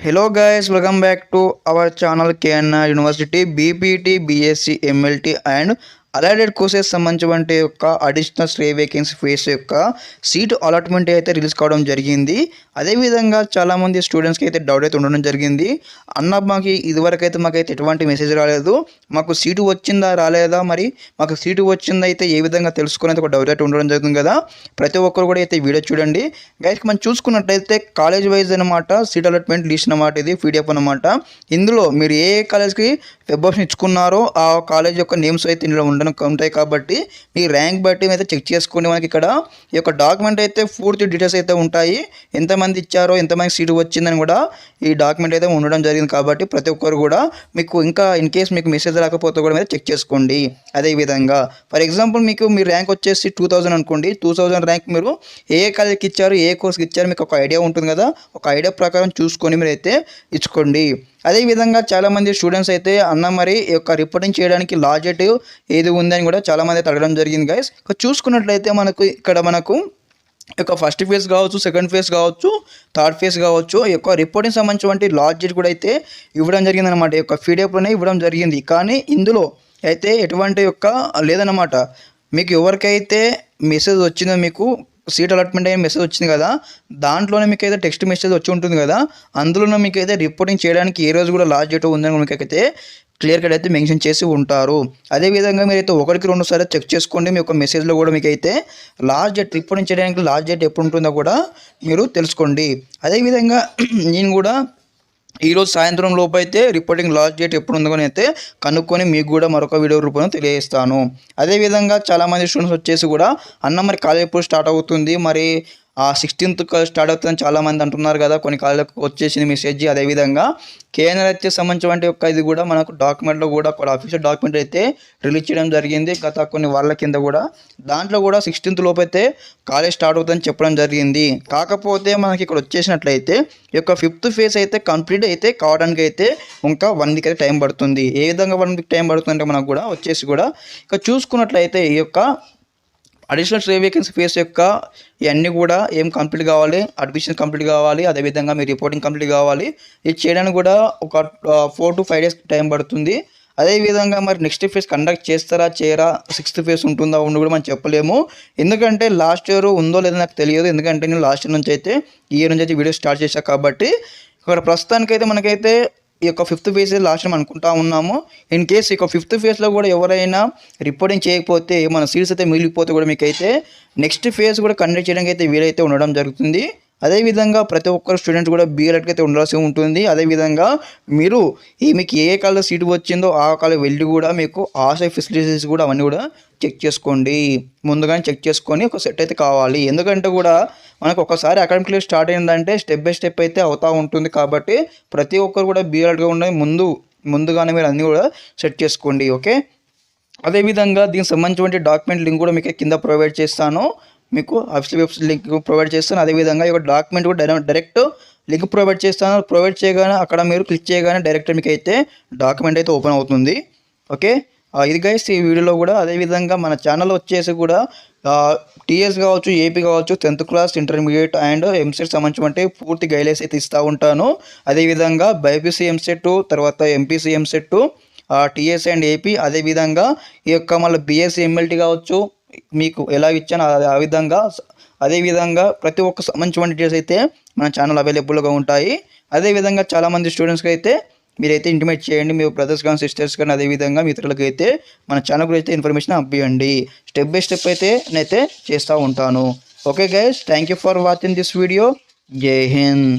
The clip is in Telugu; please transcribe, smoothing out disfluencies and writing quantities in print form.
Hello guys, welcome back to our channel KNR University BPT, BSc, MLT and allotted courses సంబంధించిన యొక్క అడిషనల్ స్టే వేకెన్సీ ఫేస్ యొక్క సీట్ అలాట్మెంట్ అయితే రిలీజ్ కావడం జరిగింది. అదేవిధంగా చాలామంది స్టూడెంట్స్కి అయితే డౌట్ అయితే ఉండడం జరిగింది. అన్న మాకు ఇదివరకు అయితే మాకైతే ఎటువంటి మెసేజ్ రాలేదు, మాకు సీటు వచ్చిందా రాలేదా, మరి మాకు సీటు వచ్చిందా అయితే ఏ విధంగా తెలుసుకునేది ఒక డౌట్ అయితే ఉండడం జరుగుతుంది కదా. ప్రతి ఒక్కరు కూడా అయితే వీడియో చూడండి గైస్. మనం చూసుకున్నట్లయితే కాలేజ్ వైజ్ అనమాట సీట్ అలాట్మెంట్ లిస్ట్ అనమాట, ఇది పీడిఎఫ్ అనమాట. ఇందులో మీరు ఏ కాలేజ్కి వెబ్ ఆప్షన్ ఇచ్చుకున్నారో ఆ కాలేజ్ యొక్క నేమ్స్ అయితే ఇందులో ఉంటాయి కాబట్టి మీ ర్యాంక్ బట్టి అయితే చెక్ చేసుకోండి. మనకి ఇక్కడ ఈ యొక్క డాక్యుమెంట్ అయితే పూర్తి డీటెయిల్స్ అయితే ఉంటాయి, ఎంతమంది ఇచ్చారో ఎంతమంది సీటు వచ్చిందని కూడా ఈ డాక్యుమెంట్ అయితే ఉండడం జరిగింది. కాబట్టి ప్రతి ఒక్కరు కూడా మీకు ఇంకా ఇన్ కేస్ మీకు మెసేజ్ రాకపోతే కూడా మీరు చెక్ చేసుకోండి. అదేవిధంగా ఫర్ ఎగ్జాంపుల్ మీకు మీ ర్యాంక్ వచ్చేసి 2000 అనుకోండి, 2000 ర్యాంక్ మీరు ఏ కాలేజ్కి ఇచ్చారు, ఏ కోర్స్కి ఇచ్చారు మీకు ఒక ఐడియా ఉంటుంది కదా. ఒక ఐడియా ప్రకారం చూసుకొని మీరు అయితే ఇచ్చుకోండి. అదేవిధంగా చాలామంది స్టూడెంట్స్ అయితే అన్న మరి ఈ యొక్క రిపోర్టింగ్ చేయడానికి లాస్ట్ డేట్ ఏది ఉందని కూడా చాలామంది అయితే అడగడం జరిగింది గైస్. చూసుకున్నట్లయితే మనకు యొక్క ఫస్ట్ ఫేజ్ కావచ్చు, సెకండ్ ఫేజ్ కావచ్చు, థర్డ్ ఫేజ్ కావచ్చు, ఈ యొక్క రిపోర్టింగ్ సంబంధించినటువంటి లాస్ట్ డేట్ కూడా అయితే ఇవ్వడం జరిగింది అనమాట. ఈ యొక్క పీడిఎఫ్లోనే ఇవ్వడం జరిగింది. కానీ ఇందులో అయితే ఎటువంటి యొక్క లేదన్నమాట. మీకు ఎవరికైతే మెసేజ్ వచ్చిందో, మీకు సీట్ అలాట్మెంట్ అయిన మెసేజ్ వచ్చింది కదా, దాంట్లోనే మీకు అయితే టెక్స్ట్ మెసేజ్ వచ్చి ఉంటుంది కదా, అందులోనే మీకు అయితే రిపోర్టింగ్ చేయడానికి ఏ రోజు కూడా లాస్ట్ డేట్ ఉందని మీకైతే క్లియర్ కట్ అయితే మెన్షన్ చేసి ఉంటారు. అదేవిధంగా మీరైతే ఒకటికి 2 సార్లు చెక్ చేసుకోండి. మీ యొక్క మెసేజ్లో కూడా మీకు అయితే లాస్ట్ డేట్ రిపోర్టింగ్ చేయడానికి లాస్ట్ డేట్ ఎప్పుడు ఉంటుందో కూడా మీరు తెలుసుకోండి. అదేవిధంగా నేను కూడా ఈరోజు సాయంత్రం లోపు అయితే రిపోర్టింగ్ లాస్ట్ డేట్ ఎప్పుడు ఉందో అయితే కనుక్కొని మీకు కూడా మరొక వీడియో రూపంలో తెలియజేస్తాను. అదేవిధంగా చాలామంది స్టూడెంట్స్ వచ్చేసి కూడా అన్న మరి కాలేజ్ ఎప్పుడు స్టార్ట్ అవుతుంది, మరి 16th స్టార్ట్ అవుతుందని చాలామంది అంటున్నారు కదా. కొన్ని కాలేజీలకు వచ్చేసింది మెసేజ్. అదేవిధంగా కేఎన్ఆర్ అయితే సంబంధించిన యొక్క ఇది కూడా మనకు డాక్యుమెంట్లో కూడా ఒక అఫీషియల్ డాక్యుమెంట్ అయితే రిలీజ్ చేయడం జరిగింది గత కొన్ని వాళ్ళ కింద కూడా. దాంట్లో కూడా 16th లోపు అయితే కాలేజ్ స్టార్ట్ అవుతుందని చెప్పడం జరిగింది. కాకపోతే మనకి ఇక్కడ వచ్చేసినట్లయితే ఈ యొక్క 5th ఫేజ్ అయితే కంప్లీట్ అయితే కావడానికి అయితే ఇంకా 1 వీక్ అయితే టైం పడుతుంది. ఏ విధంగా 1 వీక్ టైం పడుతుందంటే మనకు కూడా వచ్చేసి కూడా ఇక చూసుకున్నట్లయితే ఈ యొక్క అడిషనల్ స్టే వేకెన్సీ ఫేస్ యొక్క ఇవన్నీ కూడా ఏం కంప్లీట్ కావాలి, అడ్మిషన్ కంప్లీట్ కావాలి, అదేవిధంగా మీ రిపోర్టింగ్ కంప్లీట్ కావాలి. ఇది చేయడానికి కూడా ఒక 4 to 5 days టైం పడుతుంది. అదేవిధంగా మరి నెక్స్ట్ ఫేజ్ కండక్ట్ చేస్తారా చేయరా, 6th ఫేజ్ ఉంటుందా ఉండి కూడా మనం చెప్పలేము. ఎందుకంటే లాస్ట్ ఇయర్ ఉందో లేదో నాకు తెలియదు. ఎందుకంటే నేను లాస్ట్ ఇయర్ నుంచి అయితే ఈ ఇయర్ నుంచి అయితే వీడియో స్టార్ట్ చేశాను కాబట్టి ఇక్కడ ప్రస్తుతానికైతే మనకైతే ఈ యొక్క 5th ఫేజ్ లాస్ట్ టైం అనుకుంటా ఉన్నాము. ఇన్ కేస్ ఈ యొక్క 5th ఫేజ్లో కూడా ఎవరైనా రిపోర్టింగ్ చేయకపోతే, మన సీట్స్ అయితే మిగిలిపోతే కూడా మీకైతే నెక్స్ట్ ఫేజ్ కూడా కండక్ట్ చేయడానికి అయితే వీలైతే ఉండడం జరుగుతుంది. అదేవిధంగా ప్రతి ఒక్కరు స్టూడెంట్స్ కూడా బీఎడ్కి అయితే ఉండాల్సి ఉంటుంది. అదేవిధంగా మీరు మీకు ఏ కాలేజ్ సీటు వచ్చిందో ఆ కాలేజ్ వెళ్ళి కూడా మీకు హాస్టల్ ఫెసిలిటీస్ కూడా అవన్నీ కూడా చెక్ చేసుకోండి. ముందుగానే చెక్ చేసుకొని ఒక సెట్ అయితే కావాలి. ఎందుకంటే కూడా మనకు ఒకసారి అకాడమిక్ ఇయర్ స్టార్ట్ అయిందంటే స్టెప్ బై స్టెప్ అయితే అవుతూ ఉంటుంది. కాబట్టి ప్రతి ఒక్కరు కూడా బీఎడ్గా ఉండే ముందుగానే మీరు అన్నీ కూడా సెట్ చేసుకోండి. ఓకే. అదేవిధంగా దీనికి సంబంధించిన డాక్యుమెంట్ లింక్ కూడా మీకు కింద ప్రొవైడ్ చేస్తాను, మీకు అఫీషియల్ వెబ్సైట్ లింక్ ప్రొవైడ్ చేస్తాను. అదేవిధంగా ఈ డాక్యుమెంట్ కూడా డైరెక్ట్ లింక్ ప్రొవైడ్ చేస్తాను. ప్రొవైడ్ చేయగానే అక్కడ మీరు క్లిక్ చేయగానే డైరెక్ట్ మీకు అయితే డాక్యుమెంట్ అయితే ఓపెన్ అవుతుంది. ఓకే. ఇది గైస్ ఈ వీడియోలో కూడా. అదేవిధంగా మన ఛానల్ వచ్చేసి కూడా టీఎస్ కావచ్చు, ఏపీ కావచ్చు, 10th class, intermediate and EAMCET సంబంధించి పూర్తి గైడ్లైన్స్ అయితే ఇస్తూ ఉంటాను. అదేవిధంగా బైపీసీ ఎంసెట్, తర్వాత MPC EAMCET, TS and AP, అదేవిధంగా ఈ యొక్క మళ్ళీ బీఎస్సీ ఎంఎల్టీ కావచ్చు, మీకు ఎలా ఇచ్చాను ఆ విధంగా. అదేవిధంగా ప్రతి ఒక్క సంబంధించిన డీటెయిల్స్ అయితే మన ఛానల్ అవైలబుల్గా ఉంటాయి. అదేవిధంగా చాలామంది స్టూడెంట్స్కి అయితే మీరైతే ఇంటిమేట్ చేయండి, మీ బ్రదర్స్ కానీ సిస్టర్స్ కానీ, అదేవిధంగా మిత్రులకి అయితే మన ఛానల్ గురించి అయితే ఇన్ఫర్మేషన్ పంపించండి. స్టెప్ బై స్టెప్ అయితే నేనైతే చేస్తూ ఉంటాను. Okay guys, thank you for watching this video. జై హింద్.